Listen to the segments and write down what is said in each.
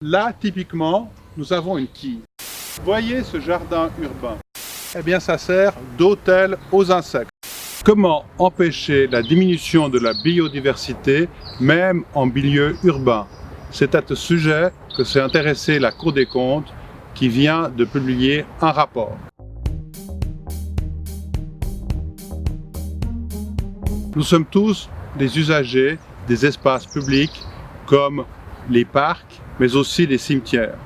Là, typiquement, nous avons une quille. Voyez ce jardin urbain? Eh bien, ça sert d'hôtel aux insectes. Comment empêcher la diminution de la biodiversité, même en milieu urbain? C'est à ce sujet que s'est intéressée la Cour des comptes, qui vient de publier un rapport. Nous sommes tous des usagers des espaces publics comme les parcs, mais aussi les cimetières.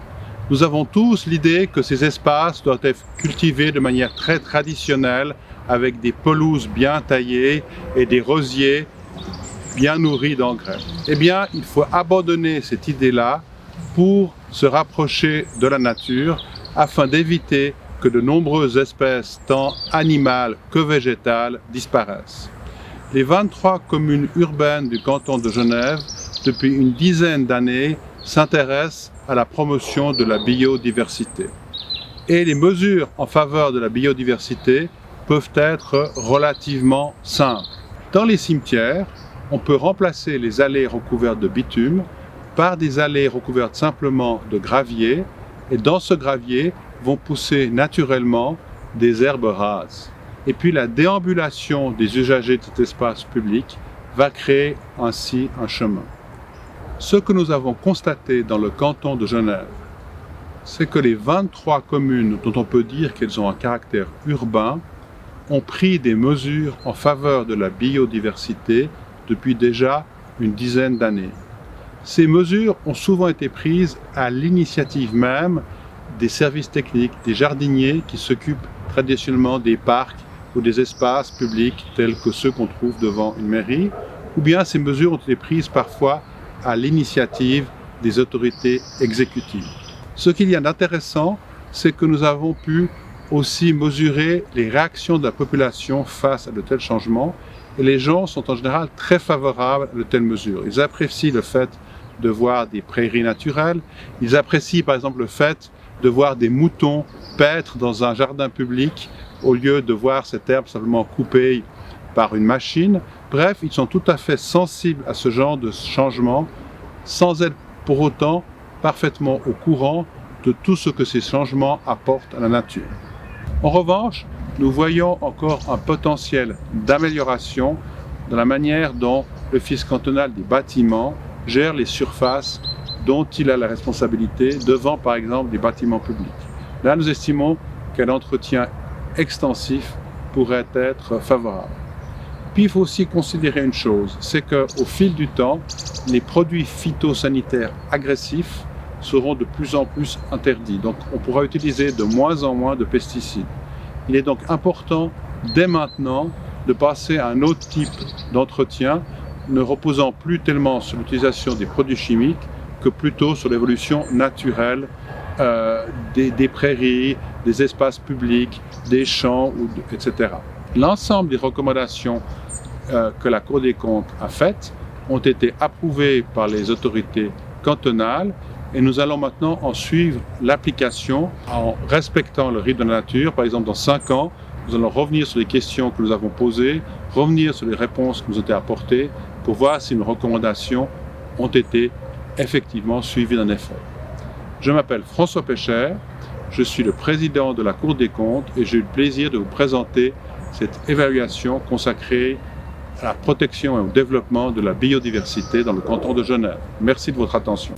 Nous avons tous l'idée que ces espaces doivent être cultivés de manière très traditionnelle, avec des pelouses bien taillées et des rosiers bien nourris d'engrais. Eh bien, il faut abandonner cette idée-là pour se rapprocher de la nature afin d'éviter que de nombreuses espèces, tant animales que végétales, disparaissent. Les 23 communes urbaines du canton de Genève, depuis une dizaine d'années, s'intéressent à la promotion de la biodiversité. Et les mesures en faveur de la biodiversité peuvent être relativement simples. Dans les cimetières, on peut remplacer les allées recouvertes de bitume par des allées recouvertes simplement de gravier, et dans ce gravier vont pousser naturellement des herbes rases. Et puis la déambulation des usagers de cet espace public va créer ainsi un chemin. Ce que nous avons constaté dans le canton de Genève, c'est que les 23 communes dont on peut dire qu'elles ont un caractère urbain ont pris des mesures en faveur de la biodiversité depuis déjà une dizaine d'années. Ces mesures ont souvent été prises à l'initiative même des services techniques, des jardiniers qui s'occupent traditionnellement des parcs ou des espaces publics tels que ceux qu'on trouve devant une mairie, ou bien ces mesures ont été prises parfois à l'initiative des autorités exécutives. Ce qu'il y a d'intéressant, c'est que nous avons pu aussi mesurer les réactions de la population face à de tels changements, et les gens sont en général très favorables à de telles mesures. Ils apprécient le fait de voir des prairies naturelles, ils apprécient par exemple le fait de voir des moutons paître dans un jardin public au lieu de voir cette herbe simplement coupée par une machine. Bref, ils sont tout à fait sensibles à ce genre de changement sans être pour autant parfaitement au courant de tout ce que ces changements apportent à la nature. En revanche, nous voyons encore un potentiel d'amélioration dans la manière dont l'Office cantonal des bâtiments gère les surfaces dont il a la responsabilité devant par exemple des bâtiments publics. Là, nous estimons qu'un entretien extensif pourrait être favorable. Puis il faut aussi considérer une chose, c'est qu'au fil du temps, les produits phytosanitaires agressifs seront de plus en plus interdits. Donc on pourra utiliser de moins en moins de pesticides. Il est donc important dès maintenant de passer à un autre type d'entretien, ne reposant plus tellement sur l'utilisation des produits chimiques que plutôt sur l'évolution naturelle des prairies, des espaces publics, des champs, etc. L'ensemble des recommandations que la Cour des comptes a faites ont été approuvées par les autorités cantonales et nous allons maintenant en suivre l'application en respectant le rythme de la nature. Par exemple, dans 5 ans, nous allons revenir sur les questions que nous avons posées, revenir sur les réponses qui nous ont été apportées pour voir si nos recommandations ont été effectivement suivies d'un effort. Je m'appelle François Pécher, je suis le président de la Cour des comptes et j'ai eu le plaisir de vous présenter cette évaluation consacrée à la protection et au développement de la biodiversité dans le canton de Genève. Merci de votre attention.